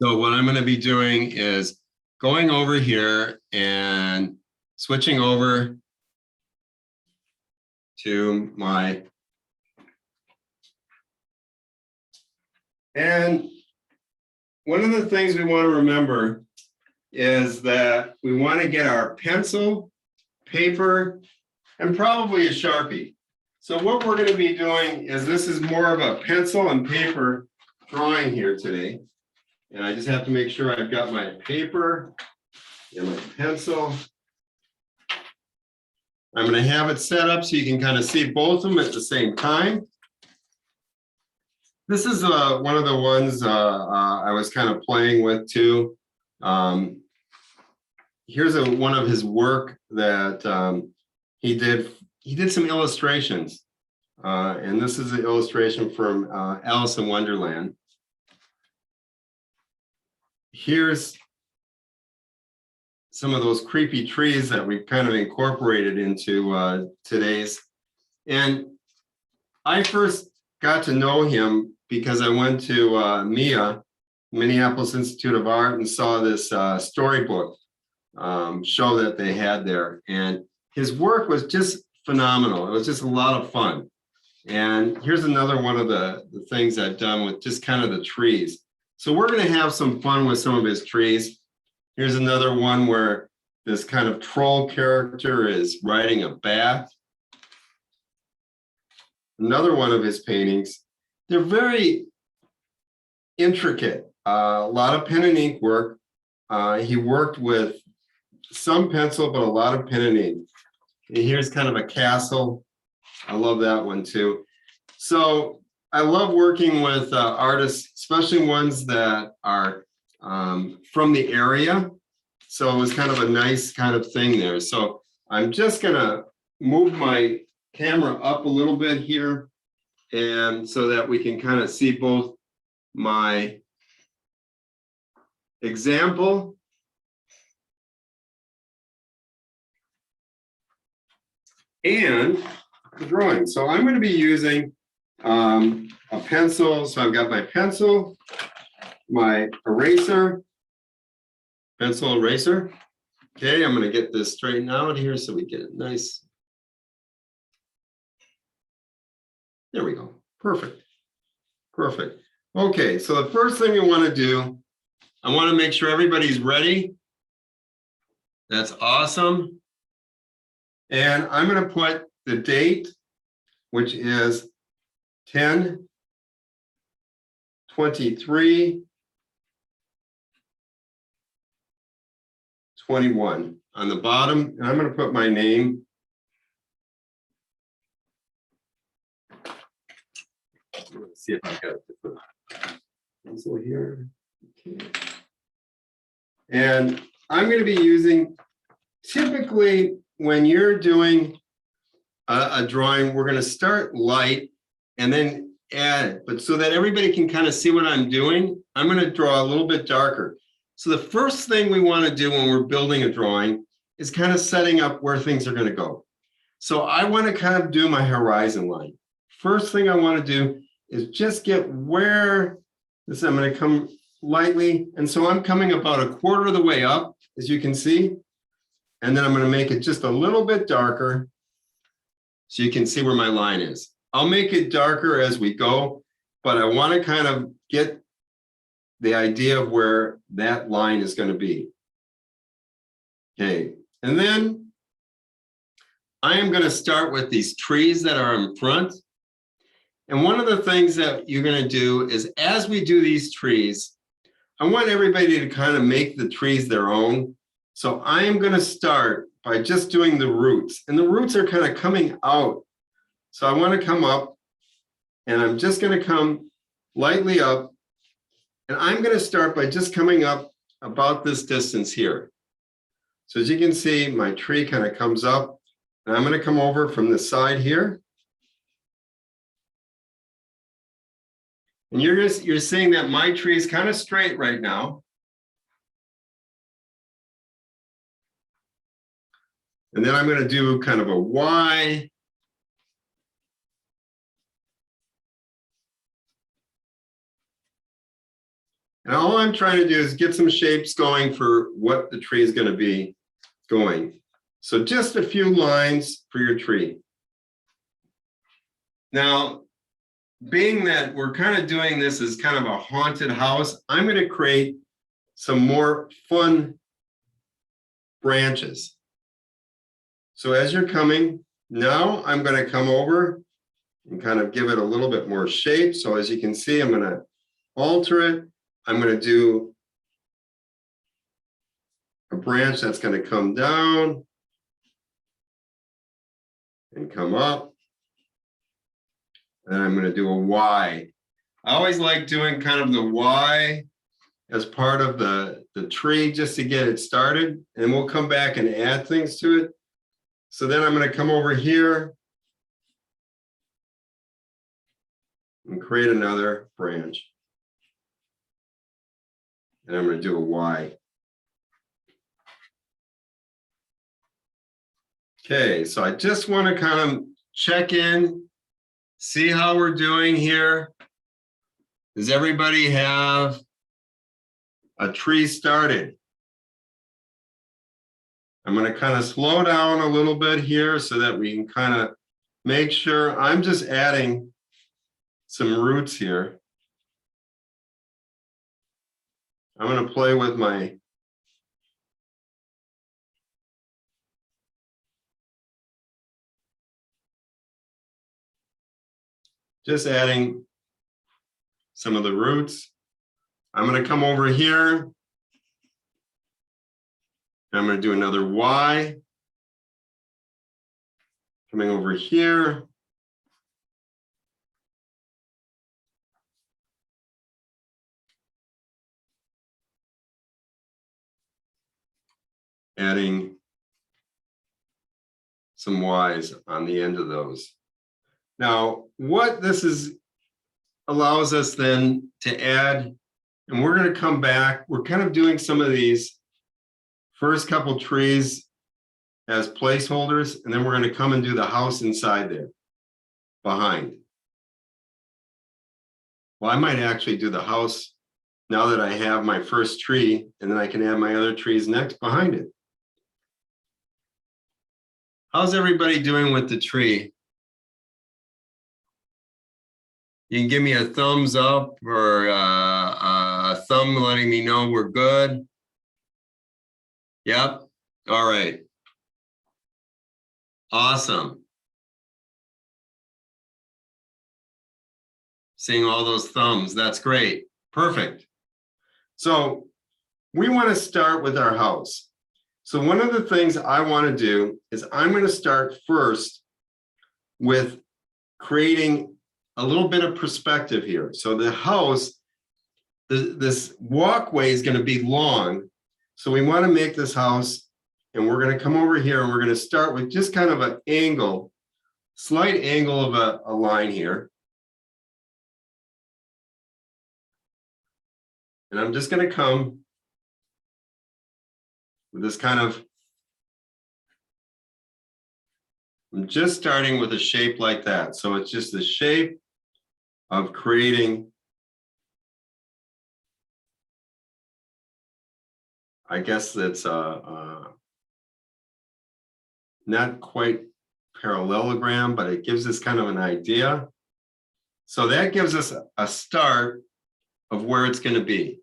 So what I'm going to be doing is going over here and switching over to my, and one of the things we want to remember is that we want to get our pencil, paper, and probably a Sharpie. So what we're going to be doing is, this is more of a pencil and paper drawing here today. And I just have to make sure I've got my paper and my pencil. I'm going to have it set up so you can kind of see both of them at the same time. This is one of the ones I was kind of playing with too. Here's one of his work that he did. He did some illustrations. And this is an illustration from Alice in Wonderland. Here's some of those creepy trees that we've kind of incorporated into today's. And I first got to know him because I went to MIA, Minneapolis Institute of Art, and saw this storybook show that they had there. And his work was just phenomenal. It was just a lot of fun. And here's another one of the things I've done with just kind of the trees. So we're going to have some fun with some of his trees. Here's another one where this kind of troll character is riding a bat. Another one of his paintings. They're very intricate, a lot of pen and ink work. He worked with some pencil, but a lot of pen and ink. And here's kind of a castle. I love that one too. So I love working with artists, especially ones that are from the area. So it was kind of a nice kind of thing there. So I'm just gonna move my camera up a little bit here, and so that we can kind of see both my example and the drawing. So I'm going to be using a pencil. So I've got my pencil, my eraser, pencil eraser. Okay, I'm going to get this straightened out here so we get it nice. There we go. Perfect. Perfect. Okay, so the first thing we want to do, I want to make sure everybody's ready. That's awesome. And I'm going to put the date, which is 10/23/21 on the bottom, and I'm going to put my name. Let's see if I've got a different pencil here. Okay. And I'm going to be using, typically when you're doing a drawing, we're going to start light and then add, but so that everybody can kind of see what I'm doing, I'm going to draw a little bit darker. So the first thing we want to do when we're building a drawing is kind of setting up where things are going to go. So I want to kind of do my horizon line. First thing I want to do is just get where this, I'm going to come lightly. And so I'm coming about a quarter of the way up, as you can see. And then I'm going to make it just a little bit darker so you can see where my line is. I'll make it darker as we go, but I want to kind of get the idea of where that line is going to be. Okay, and then I am going to start with these trees that are in front. And one of the things that you're going to do is, as we do these trees, I want everybody to kind of make the trees their own. So I am going to start by just doing the roots, and the roots are kind of coming out. So I want to come up, and I'm just going to come lightly up, and I'm going to start by just coming up about this distance here. So as you can see, my tree kind of comes up, and I'm going to come over from the side here. And you're seeing that my tree is kind of straight right now. And then I'm going to do kind of a Y. And all I'm trying to do is get some shapes going for what the tree is going to be going. So just a few lines for your tree. Now, being that we're kind of doing this as kind of a haunted house, I'm going to create some more fun branches. So as you're coming, now I'm going to come over and kind of give it a little bit more shape. So as you can see, I'm going to alter it. I'm going to do a branch that's going to come down and come up. And I'm going to do a Y. I always like doing kind of the Y as part of the tree just to get it started. And we'll come back and add things to it. So then I'm going to come over here and create another branch. And I'm going to do a Y. Okay, so I just want to kind of check in, see how we're doing here. Does everybody have a tree started? I'm going to kind of slow down a little bit here so that we can kind of make sure I'm just adding some roots here. I'm going to play with my just adding some of the roots. I'm going to come over here. I'm going to do another Y. Coming over here. Adding some Y's on the end of those. Now, what this allows us then to add, and we're going to come back, we're kind of doing some of these first couple trees as placeholders, and then we're going to come and do the house inside there, behind. Well, I might actually do the house now that I have my first tree, and then I can add my other trees next behind it. How's everybody doing with the tree? You can give me a thumbs up or a thumb letting me know we're good. Yep. All right. Awesome. Seeing all those thumbs. That's great. Perfect. So we want to start with our house. So one of the things I want to do is I'm going to start first with creating a little bit of perspective here. So the house, this walkway is going to be long. So we want to make this house, and we're going to come over here and we're going to start with just kind of an angle, slight angle of a line here. And I'm just going to come with this kind of, I'm just starting with a shape like that. So it's just the shape of creating, I guess that's not quite parallelogram, but it gives us kind of an idea. So that gives us a start of where it's going to be.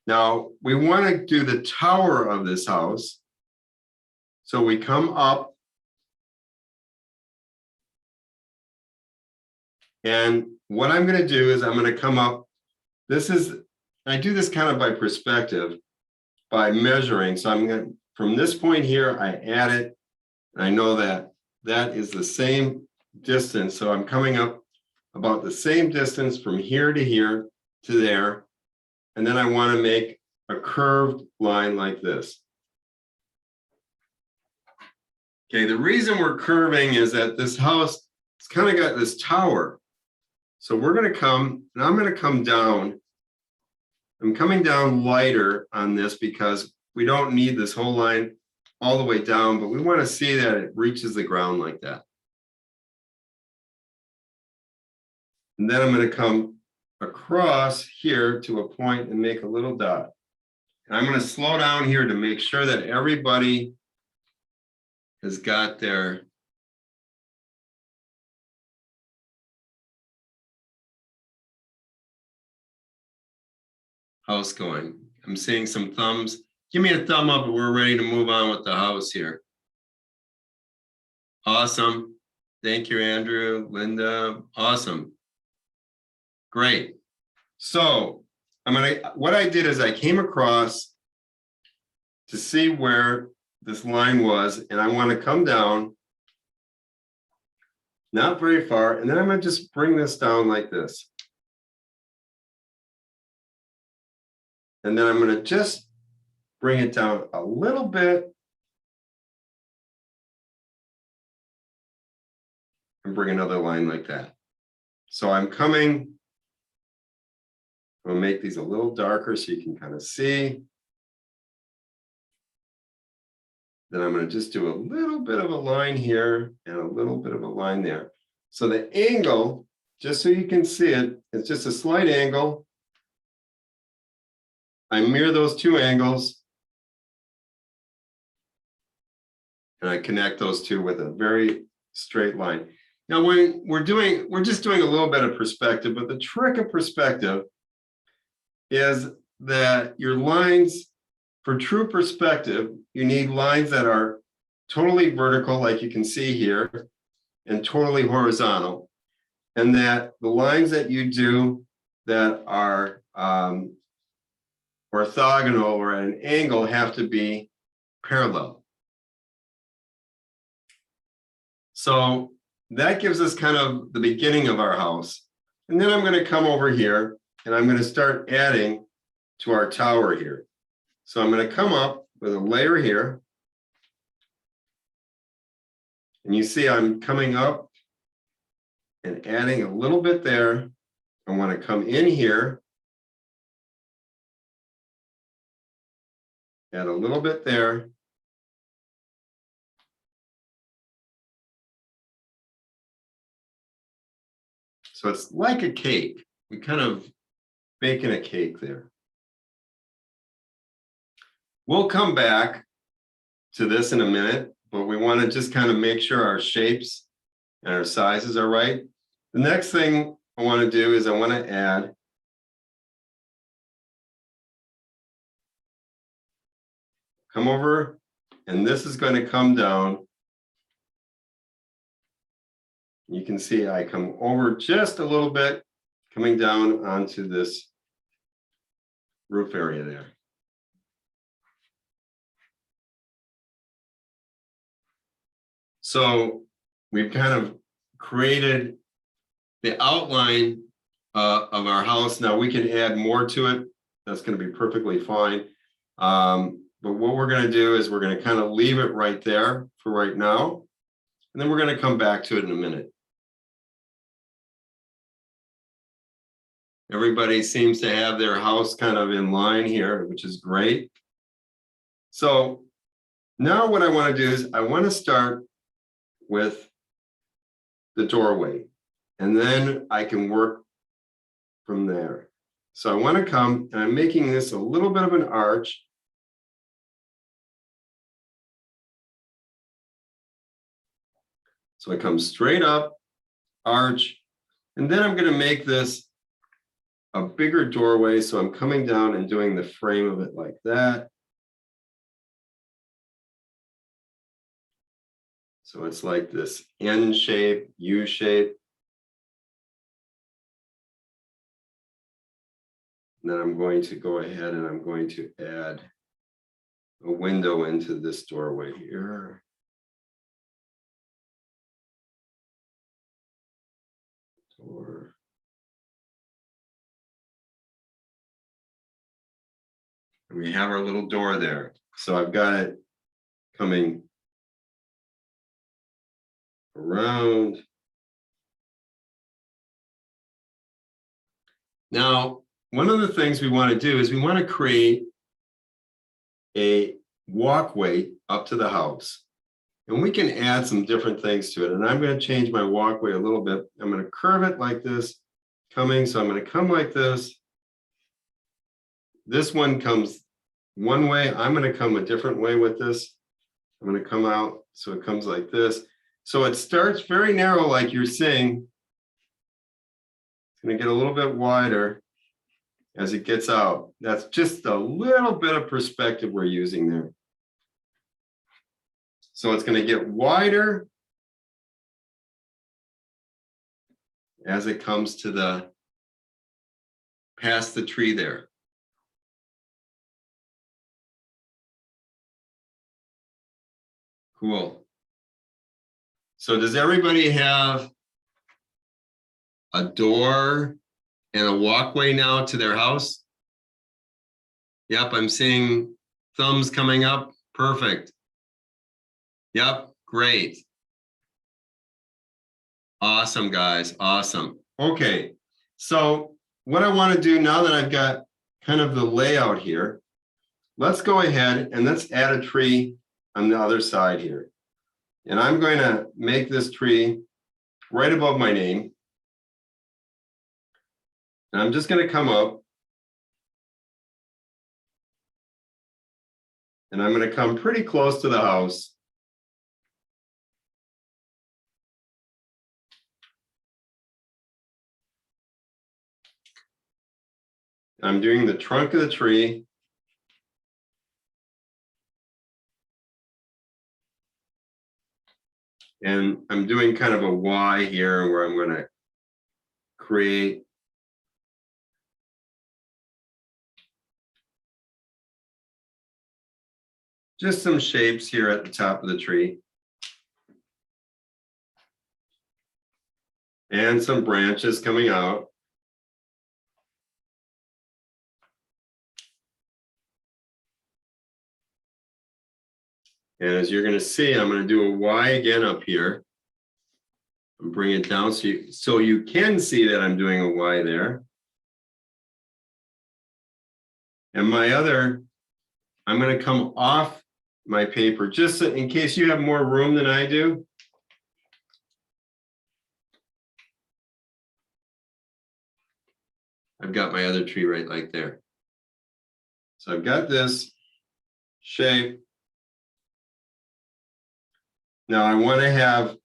Now, we want to do the tower of this house. So we come up, and what I'm going to do is I'm going to come up. I do this kind of by perspective, by measuring. So I'm going to, from this point here, I add it. And I know that that is the same distance. So I'm coming up about the same distance from here to here to there. And then I want to make a curved line like this. Okay, the reason we're curving is that this house, it's kind of got this tower. So we're going to come, and I'm going to come down. I'm coming down lighter on this because we don't need this whole line all the way down, but we want to see that it reaches the ground like that. And then I'm going to come across here to a point and make a little dot. And I'm going to slow down here to make sure that everybody has got their house going. I'm seeing some thumbs. Give me a thumb up if we're ready to move on with the house here. Awesome. Thank you, Andrew, Linda. Awesome. Great. So what I did is I came across to see where this line was, and I want to come down, not very far, and then I'm going to just bring this down like this. And then I'm going to just bring it down a little bit and bring another line like that. So I'm coming, I'll make these a little darker so you can kind of see. Then I'm going to just do a little bit of a line here and a little bit of a line there. So the angle, just so you can see it, it's just a slight angle. I mirror those two angles. And I connect those two with a very straight line. Now, when we're just doing a little bit of perspective, but the trick of perspective is that your lines, for true perspective, you need lines that are totally vertical, like you can see here, and totally horizontal. And that the lines that you do that are orthogonal or at an angle have to be parallel. So that gives us kind of the beginning of our house. And then I'm going to come over here and I'm going to start adding to our tower here. So I'm going to come up with a layer here. And you see I'm coming up and adding a little bit there. I want to come in here, add a little bit there. So it's like a cake. We kind of baking a cake there. We'll come back to this in a minute, but we want to just kind of make sure our shapes and our sizes are right. The next thing I want to do is I want to add come over, and this is going to come down. You can see I come over just a little bit, coming down onto this roof area there. So we've kind of created the outline of our house. Now we can add more to it. That's going to be perfectly fine. But what we're going to do is we're going to kind of leave it right there for right now. And then we're going to come back to it in a minute. Everybody seems to have their house kind of in line here, which is great. So now what I want to do is I want to start with the doorway, and then I can work from there. So I want to come, and I'm making this a little bit of an arch. So I come straight up, arch, and then I'm going to make this a bigger doorway. So I'm coming down and doing the frame of it like that. So it's like this N shape, U shape. And then I'm going to go ahead and I'm going to add a window into this doorway here. Door. And we have our little door there. So I've got it coming around. Now, one of the things we want to do is we want to create a walkway up to the house. And we can add some different things to it. And I'm going to change my walkway a little bit. I'm going to curve it like this, coming. So I'm going to come like this. This one comes one way. I'm going to come a different way with this. I'm going to come out so it comes like this. So it starts very narrow, like you're seeing. It's going to get a little bit wider as it gets out. That's just a little bit of perspective we're using there. So it's going to get wider as it comes to the past the tree there. Cool. So does everybody have a door and a walkway now to their house? Yep, I'm seeing thumbs coming up. Perfect. Yep, great. Awesome, guys. Awesome. Okay, so what I want to do now that I've got kind of the layout here, let's go ahead and let's add a tree on the other side here. And I'm going to make this tree right above my name. And I'm just going to come up. And I'm going to come pretty close to the house. I'm doing the trunk of the tree. And I'm doing kind of a Y here where I'm going to create just some shapes here at the top of the tree. And some branches coming out. And as you're going to see, I'm going to do a Y again up here. And bring it down so you can see that I'm doing a Y there. And my other, I'm going to come off my paper just so, in case you have more room than I do. I've got my other tree right like there. So I've got this shape. Now I want to have,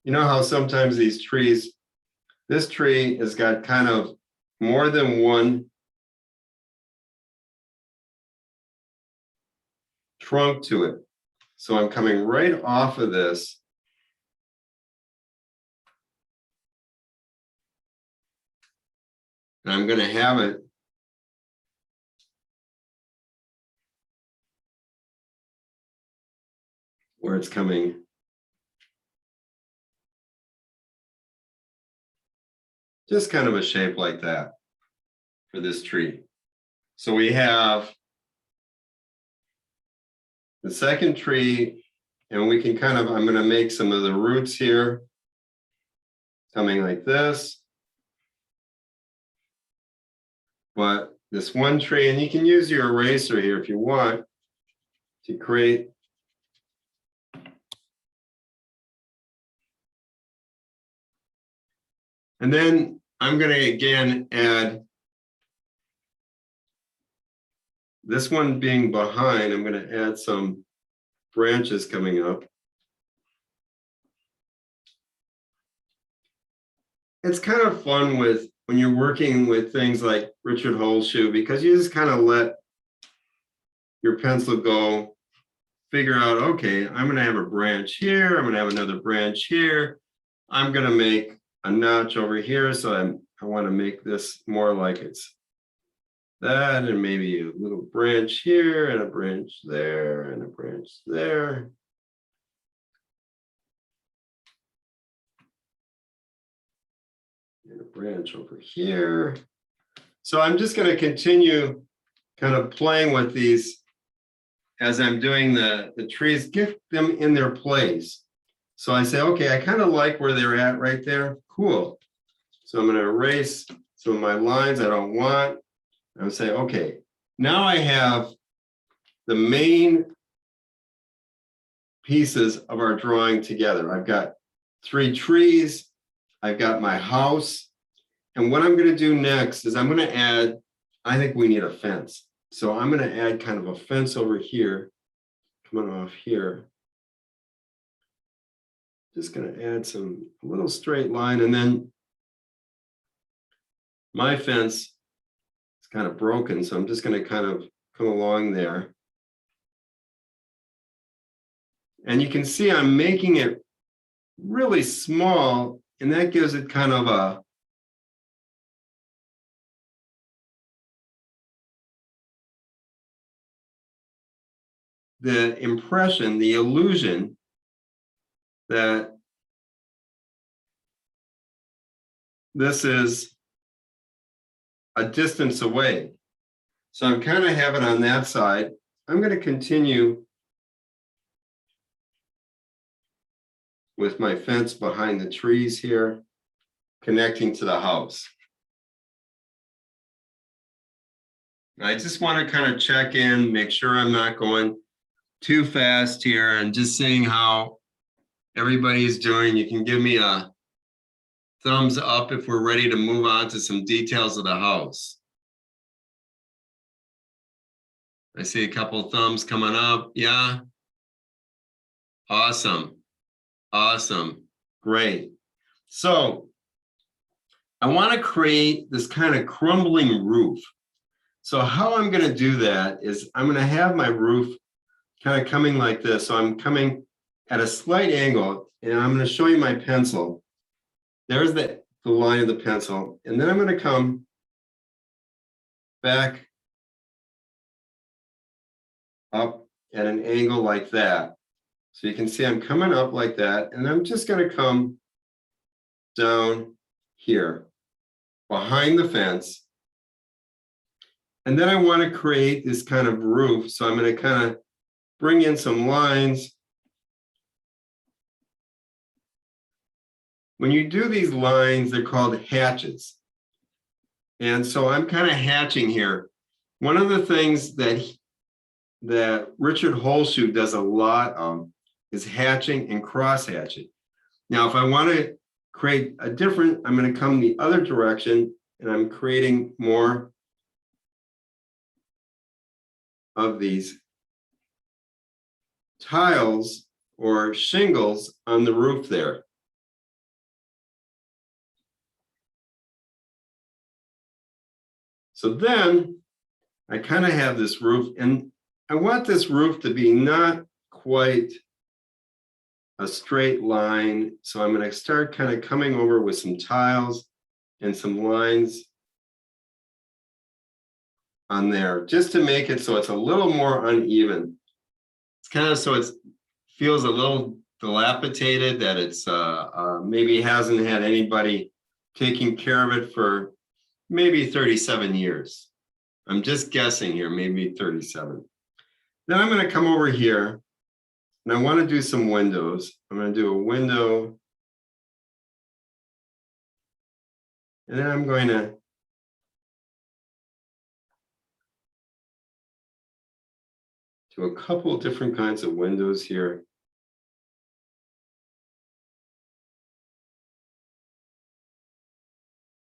you know how sometimes these trees, this tree has got kind of more than one trunk to it. So I'm coming right off of this. And I'm going to have it where it's coming just kind of a shape like that for this tree. So we have the second tree, and we can kind of, I'm going to make some of the roots here coming like this. But this one tree, and you can use your eraser here if you want to create and then I'm going to again add this one being behind. I'm going to add some branches coming up. It's kind of fun with when you're working with things like Richard Holzschuh, because you just kind of let your pencil go, figure out, okay, I'm going to have a branch here. I'm going to have another branch here. I'm going to make a notch over here. So I want to make this more like it's that, and maybe a little branch here and a branch there and a branch there. And a branch over here. So I'm just going to continue kind of playing with these as I'm doing the trees, get them in their place. So I say, okay, I kind of like where they're at right there. Cool. So I'm going to erase some of my lines I don't want. I'm saying, okay, now I have the main pieces of our drawing together. I've got 3 trees. I've got my house. And what I'm going to do next is I'm going to add, I think we need a fence. So I'm going to add kind of a fence over here, coming off here. Just going to add a little straight line, and then my fence is kind of broken, so I'm just going to kind of come along there. And you can see I'm making it really small, and that gives it kind of the impression, the illusion that this is a distance away. So I'm kind of have it on that side. I'm going to continue with my fence behind the trees here, connecting to the house. I just want to kind of check in, make sure I'm not going too fast here, and just seeing how everybody's doing. You can give me a thumbs up if we're ready to move on to some details of the house. I see a couple thumbs coming up. Yeah. Awesome. Awesome. Great. So I want to create this kind of crumbling roof. So how I'm going to do that is I'm going to have my roof kind of coming like this. So I'm coming at a slight angle, and I'm going to show you my pencil. There's the line of the pencil. And then I'm going to come back up at an angle like that. So you can see I'm coming up like that, and I'm just going to come down here behind the fence. And then I want to create this kind of roof. So I'm going to kind of bring in some lines. When you do these lines, they're called hatches. And so I'm kind of hatching here. One of the things that Richard Holzschuh does a lot of is hatching and cross hatching. Now, if I want to create a different, I'm going to come the other direction, and I'm creating more of these tiles or shingles on the roof there. So then I kind of have this roof, and I want this roof to be not quite a straight line. So I'm going to start kind of coming over with some tiles and some lines on there, just to make it so it's a little more uneven. It's kind of so it feels a little dilapidated, that it's maybe hasn't had anybody taking care of it for maybe 37 years. I'm just guessing here, maybe 37. Then I'm going to come over here, and I want to do some windows. I'm going to do a window, and then I'm going to do a couple of different kinds of windows here.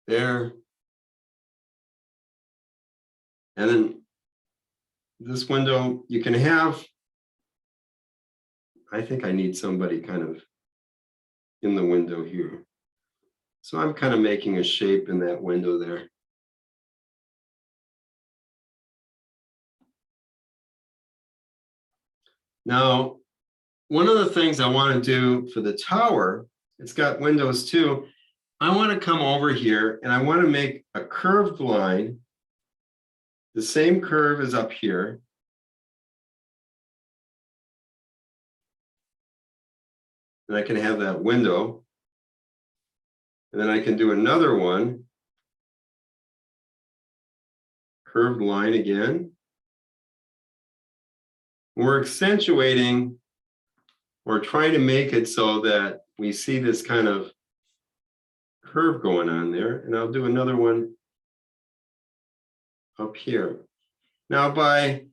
There. And then this window, you can have, I think I need somebody kind of in the window here. So I'm kind of making a shape in that window there. Now, one of the things I want to do for the tower, it's got windows too. I want to come over here, and I want to make a curved line. The same curve as up here. And I can have that window. And then I can do another one. Curved line again. We're accentuating, or trying to make it so that we see this kind of curve going on there. And I'll do another one up here. Now, by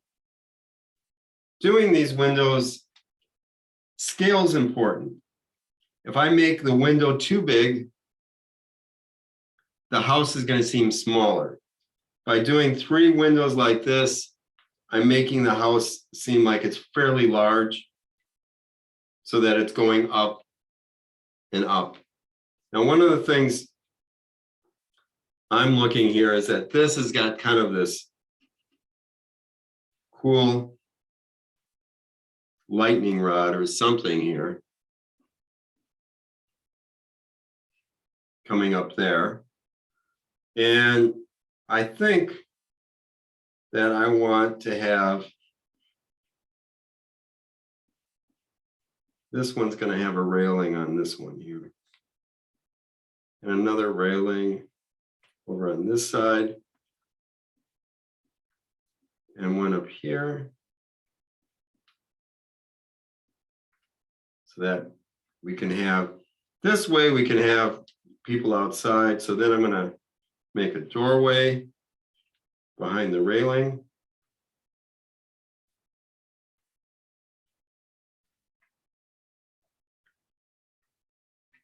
doing these windows, scale is important. If I make the window too big, the house is going to seem smaller. By doing 3 windows like this, I'm making the house seem like it's fairly large so that it's going up and up. Now, one of the things I'm looking here is that this has got kind of this cool lightning rod or something here coming up there. And I think that I want to have, this one's going to have a railing on this one here. And another railing over on this side. And one up here. So that we can have, this way we can have people outside. So then I'm going to make a doorway behind the railing.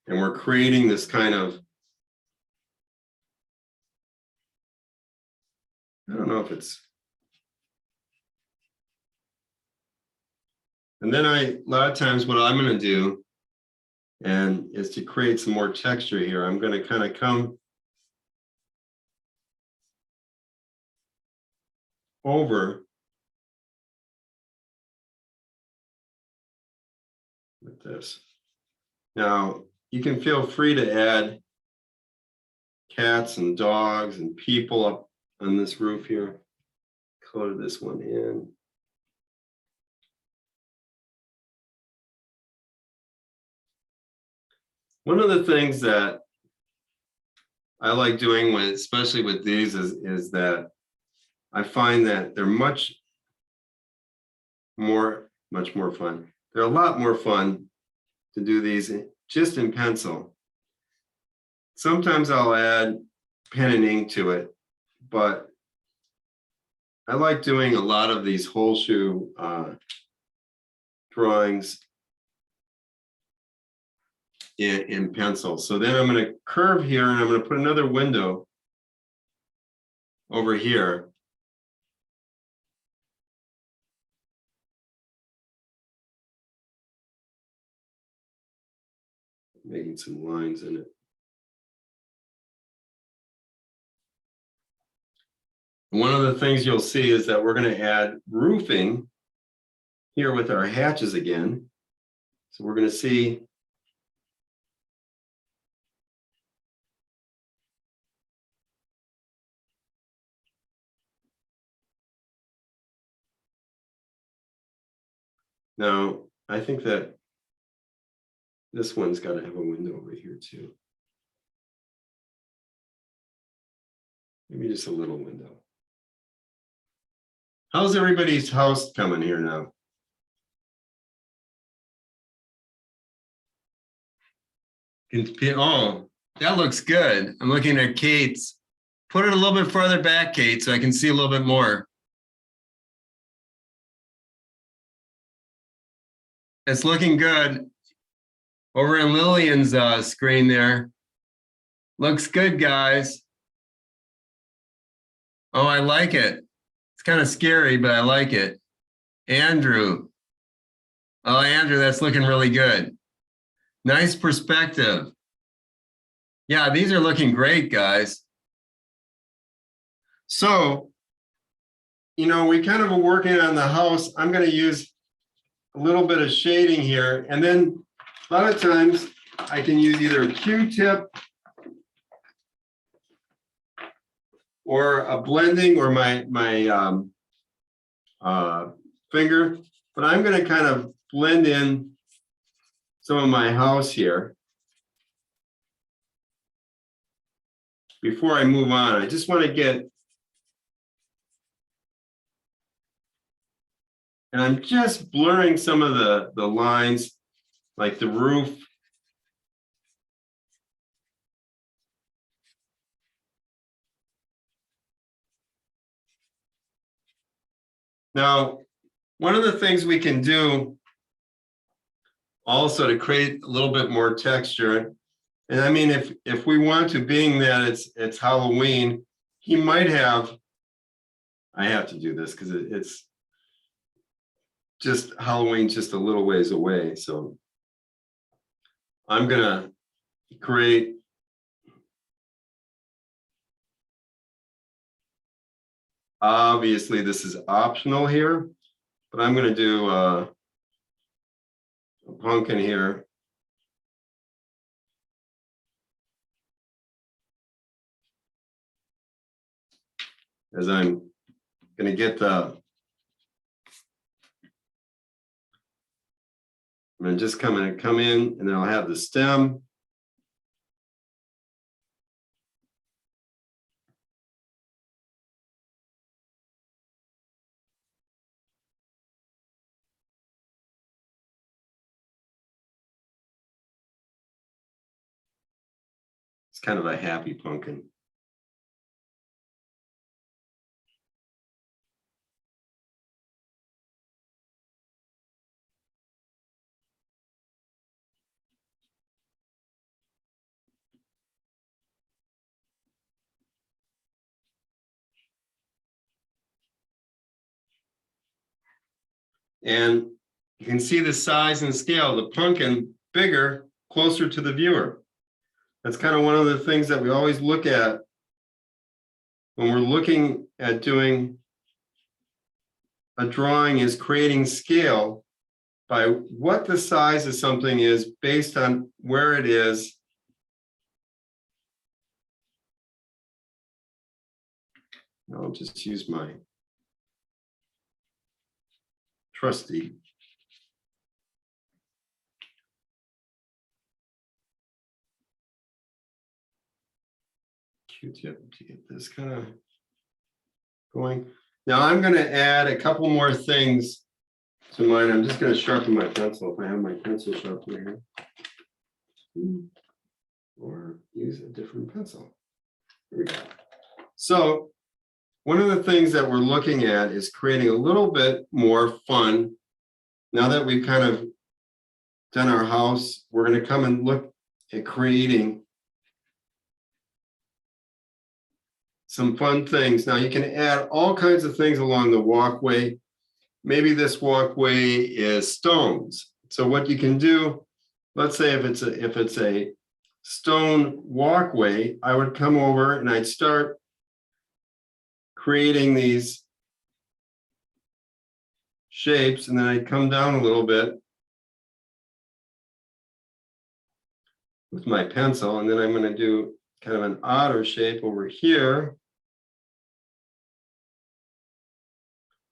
And we're creating this kind of, I don't know if it's, and then a lot of times what I'm going to do and is to create some more texture here. I'm going to kind of come over with this. Now, you can feel free to add cats and dogs and people up on this roof here. Color this one in. One of the things that I like doing with, especially with these, is that I find that they're much more fun. They're a lot more fun to do these just in pencil. Sometimes I'll add pen and ink to it, but I like doing a lot of these Holzschuh drawings in pencil. So then I'm going to curve here and I'm going to put another window over here. Making some lines in it. One of the things you'll see is that we're going to add roofing here with our hatches again. So we're going to see now, I think that this one's got to have a window over here too. Maybe just a little window. How's everybody's house coming here now? Oh, that looks good. I'm looking at Kate's. Put it a little bit further back, Kate, so I can see a little bit more. It's looking good. Over in Lillian's screen there. Looks good, guys. Oh, I like it. It's kind of scary, but I like it. Andrew. Oh, Andrew, that's looking really good. Nice perspective. Yeah, these are looking great, guys. So, you know, we kind of are working on the house. I'm going to use a little bit of shading here. And then a lot of times I can use either a Q-tip or a blending or my finger, but I'm going to kind of blend in some of my house here. Before I move on, I just want to get, and I'm just blurring some of the lines, like the roof. Now, one of the things we can do also to create a little bit more texture, And I mean, if we want to, being that it's Halloween, he might have, I have to do this because it's just Halloween just a little ways away. So I'm gonna create obviously this is optional here, but I'm gonna do a pumpkin here. As I'm gonna get I'm gonna just come in and then I'll have the stem. It's kind of a happy pumpkin. And you can see the size and scale, the pumpkin bigger, closer to the viewer. That's kind of one of the things that we always look at when we're looking at doing a drawing, is creating scale by what the size of something is based on where it is. I'll just use my trusty Q-tip to get this kind of going. Now I'm going to add a couple more things to mine. I'm just going to sharpen my pencil if I have my pencil sharpener here. Or use a different pencil. Here we go. So one of the things that we're looking at is creating a little bit more fun. Now that we've kind of done our house, we're going to come and look at creating some fun things. Now you can add all kinds of things along the walkway. Maybe this walkway is stones. So what you can do, let's say if it's a stone walkway, I would come over and I'd start creating these shapes, and then I'd come down a little bit with my pencil, and then I'm going to do kind of an otter shape over here.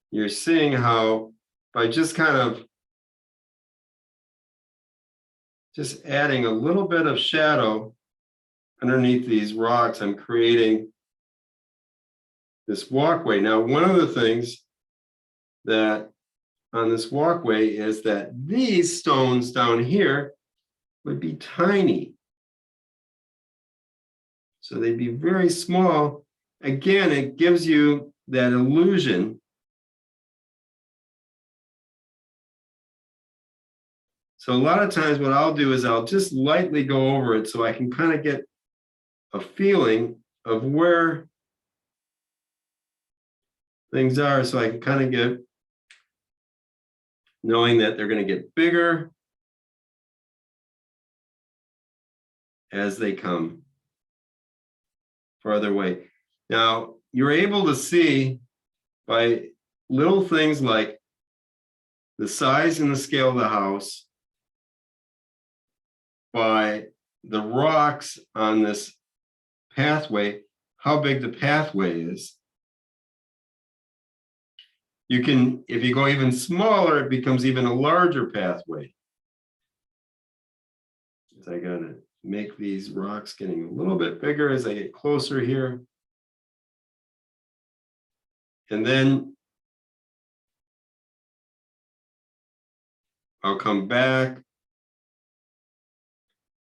You're seeing how by just kind of just adding a little bit of shadow underneath these rocks, I'm creating this walkway. Now, one of the things that on this walkway is that these stones down here would be tiny. So they'd be very small. Again, it gives you that illusion. So a lot of times what I'll do is I'll just lightly go over it so I can kind of get a feeling of where things are, so I can kind of get knowing that they're going to get bigger as they come farther away. Now, you're able to see by little things like the size and the scale of the house, by the rocks on this pathway, how big the pathway is. You can, if you go even smaller, it becomes even a larger pathway. So I gotta make these rocks getting a little bit bigger as I get closer here. And then I'll come back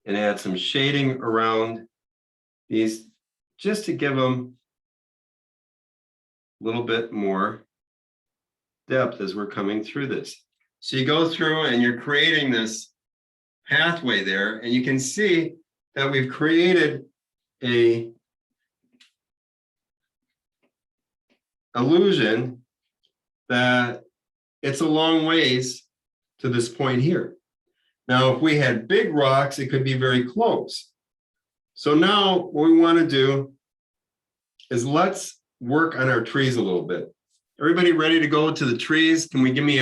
and add some shading around these just to give them a little bit more depth as we're coming through this. So you go through and you're creating this pathway there, and you can see that we've created a illusion that it's a long ways to this point here. Now, if we had big rocks, it could be very close. So now what we want to do is let's work on our trees a little bit. Everybody ready to go to the trees? Can we give me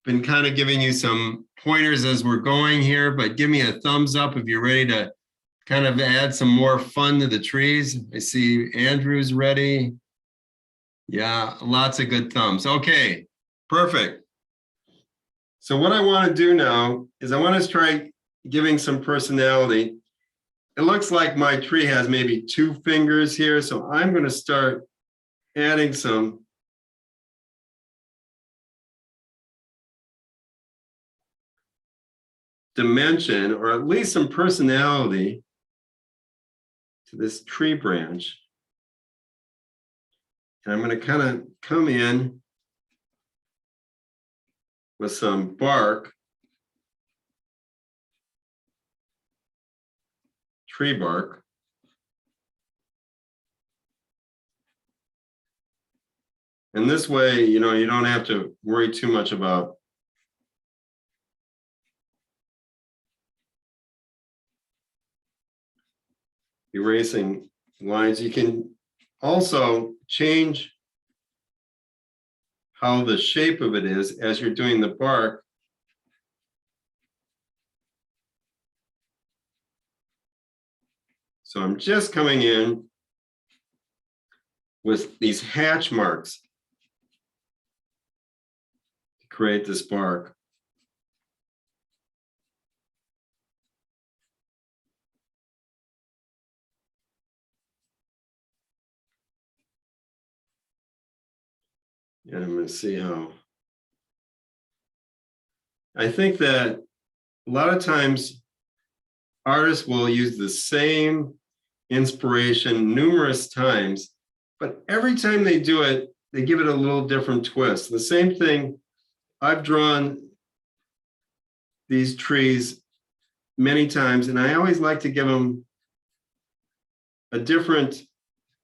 been kind of giving you some pointers as we're going here, but give me a thumbs up if you're ready to kind of add some more fun to the trees. I see Andrew's ready. Yeah, lots of good thumbs. Okay, perfect. So what I want to do now is I want to try giving some personality. It looks like my tree has maybe 2 fingers here, so I'm going to start adding some dimension, or at least some personality, to this tree branch. And I'm going to kind of come in with some bark, tree bark. And this way, you know, you don't have to worry too much about erasing lines. You can also change how the shape of it is as you're doing the bark. So I'm just coming in with these hatch marks to create this bark. And I'm going to see how. I think that a lot of times artists will use the same inspiration numerous times, but every time they do it, they give it a little different twist. The same thing, I've drawn these trees many times, and I always like to give them a different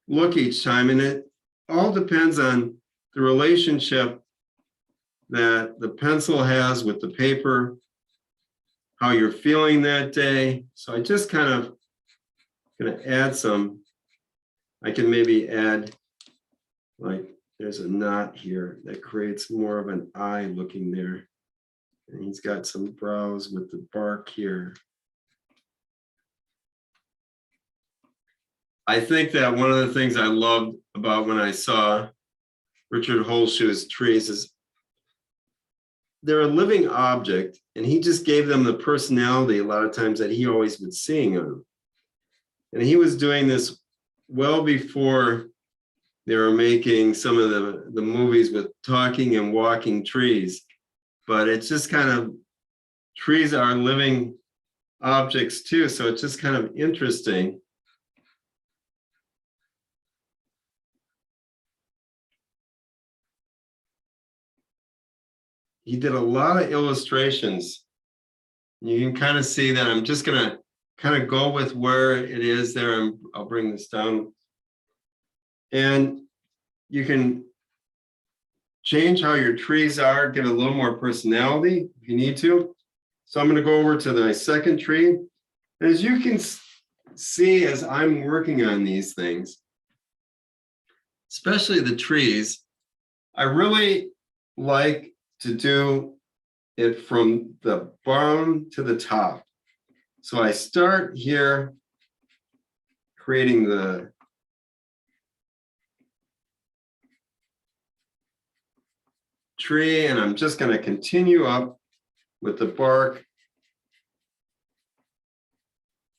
look each time, and it all depends on the relationship that the pencil has with the paper, how you're feeling that day. So I just kind of going to add some. I can maybe add, like, there's a knot here that creates more of an eye looking there. And he's got some brows with the bark here. I think that one of the things I loved about when I saw Richard Holzschuh's trees is they're a living object, and he just gave them the personality a lot of times that he always was seeing on them. And he was doing this well before they were making some of the movies with talking and walking trees. But it's just kind of, trees are living objects too, so it's just kind of interesting. He did a lot of illustrations. You can kind of see that I'm just going to kind of go with where it is there. I'll bring this down. And you can change how your trees are, give it a little more personality if you need to. So I'm going to go over to the second tree. As you can see, as I'm working on these things, especially the trees, I really like to do it from the bottom to the top. So I start here creating the tree, and I'm just going to continue up with the bark.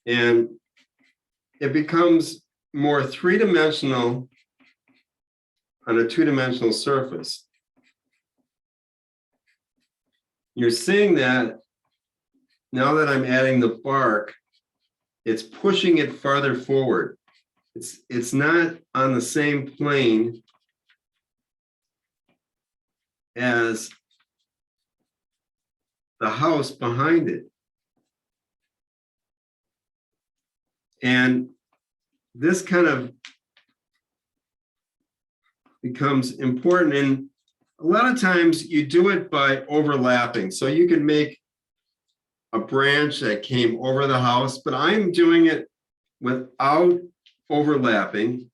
And it becomes more three-dimensional on a two-dimensional surface. You're seeing that now that I'm adding the bark, it's pushing it farther forward. It's not on the same plane as the house behind it. And this kind of becomes important. And a lot of times you do it by overlapping. So you can make a branch that came over the house, but I'm doing it without overlapping.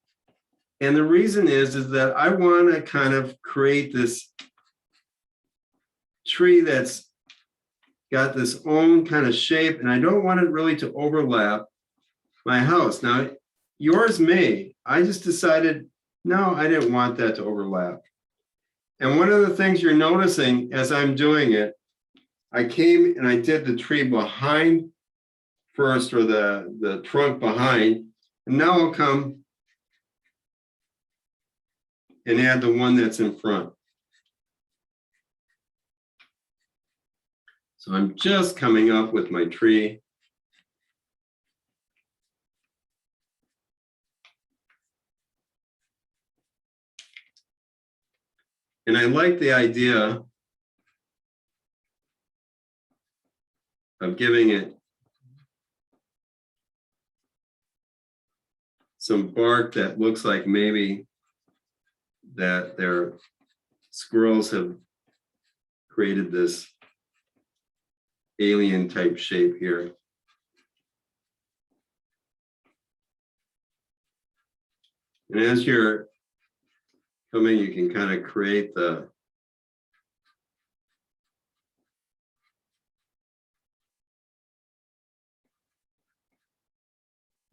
And the reason is that I want to kind of create this tree that's got this own kind of shape, and I don't want it really to overlap my house. Now, yours may. I just decided, no, I didn't want that to overlap. And one of the things you're noticing as I'm doing it, I came and I did the tree behind first, or the trunk behind, and now I'll come and add the one that's in front. So I'm just coming up with my tree. And I like the idea of giving it some bark that looks like maybe that their squirrels have created this alien type shape here. And as you're coming, you can kind of create the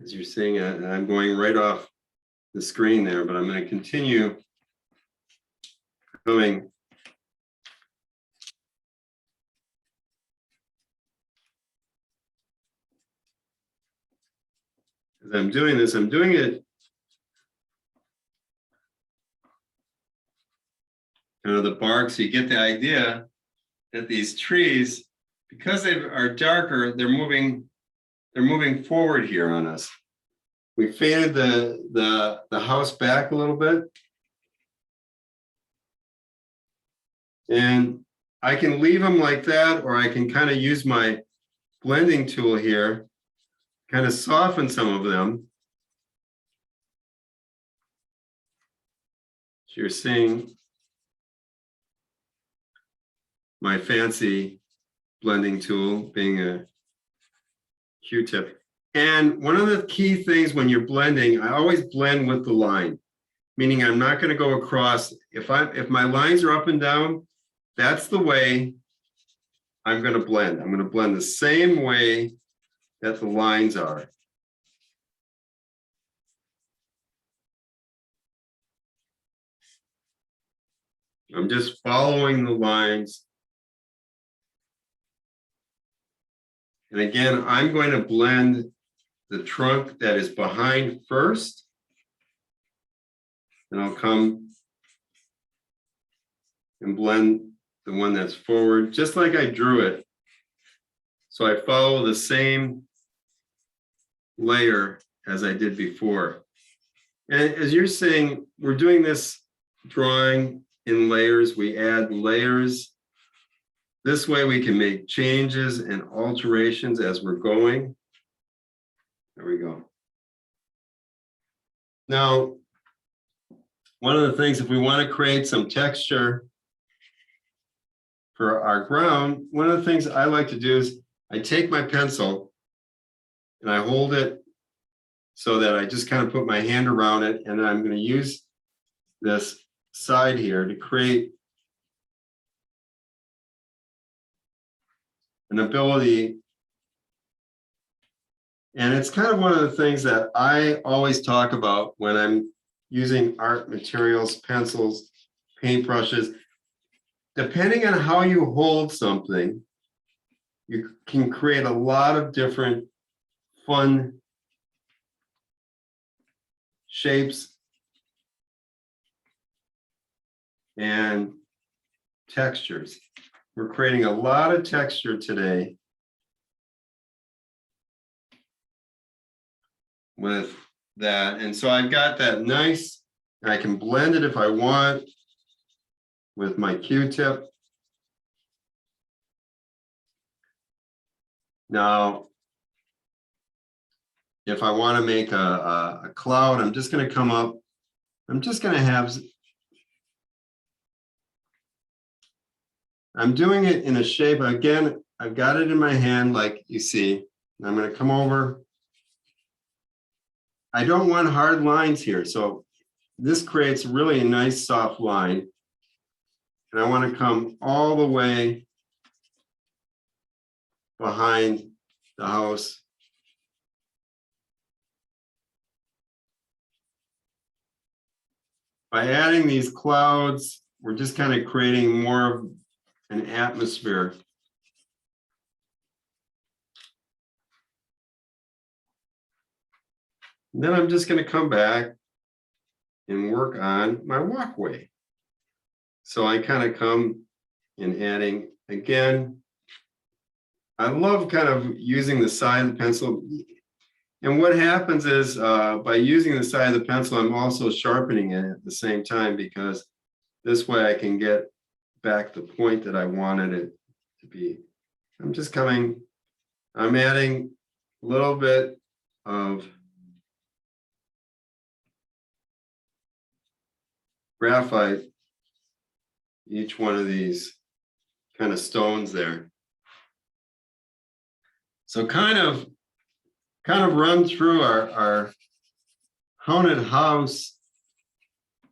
as you're seeing it, and I'm going right off the screen there, but I'm going to continue going. As I'm doing this, I'm doing it kind of the bark, so you get the idea that these trees, because they are darker, they're moving forward here on us. We faded the house back a little bit. And I can leave them like that, or I can kind of use my blending tool here, kind of soften some of them. So you're seeing my fancy blending tool being a Q-tip. And one of the key things when you're blending, I always blend with the line, meaning I'm not going to go across. If my lines are up and down, that's the way I'm going to blend. I'm going to blend the same way that the lines are. I'm just following the lines. And again, I'm going to blend the trunk that is behind first. And I'll come and blend the one that's forward, just like I drew it. So I follow the same layer as I did before. And as you're saying, we're doing this drawing in layers. We add layers. This way we can make changes and alterations as we're going. There we go. Now, one of the things, if we want to create some texture for our ground, one of the things I like to do is I take my pencil and I hold it so that I just kind of put my hand around it, and then I'm going to use this side here to create an ability. And it's kind of one of the things that I always talk about when I'm using art materials, pencils, paintbrushes. Depending on how you hold something, you can create a lot of different fun shapes and textures. We're creating a lot of texture today with that. And so I've got that nice, and I can blend it if I want with my Q-tip. Now, if I want to make a cloud, I'm just going to come up. I'm just going to have, I'm doing it in a shape. Again, I've got it in my hand like you see. I'm going to come over. I don't want hard lines here. So this creates really a nice soft line. And I want to come all the way behind the house. By adding these clouds, we're just kind of creating more of an atmosphere. And then I'm just going to come back and work on my walkway. So I kind of come and adding again. I love kind of using the side of the pencil. And what happens is by using the side of the pencil, I'm also sharpening it at the same time, because this way I can get back the point that I wanted it to be. I'm just coming, I'm adding a little bit of graphite, each one of these kind of stones there. So kind of run through our haunted house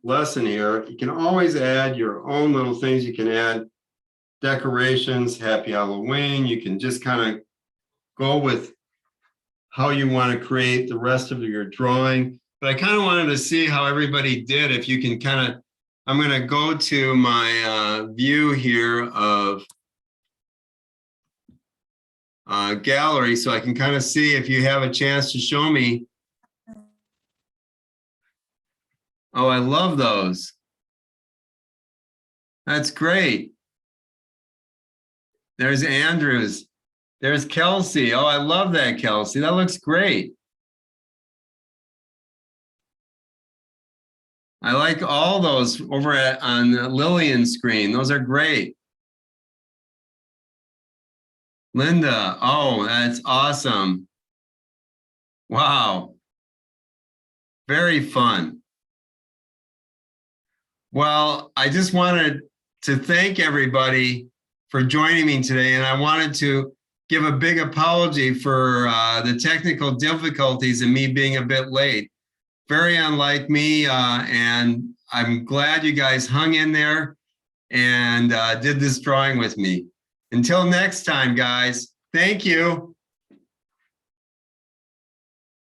lesson here. You can always add your own little things. You can add decorations, Happy Halloween. You can just kind of go with how you want to create the rest of your drawing. But I kind of wanted to see how everybody did. If you can kind of, I'm going to go to my view here of gallery so I can kind of see if you have a chance to show me. Oh, I love those. That's great. There's Andrews. There's Kelsey. Oh, I love that, Kelsey. That looks great. I like all those over on Lillian's screen. Those are great. Linda, oh, that's awesome. Wow. Very fun. Well, I just wanted to thank everybody for joining me today, and I wanted to give a big apology for the technical difficulties and me being a bit late. Very unlike me, and I'm glad you guys hung in there and did this drawing with me. Until next time, guys, thank you.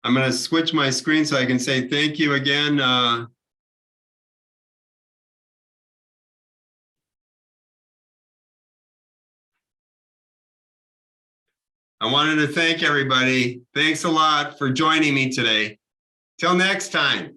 I'm going to switch my screen so I can say thank you again. I wanted to thank everybody. Thanks a lot for joining me today. Till next time.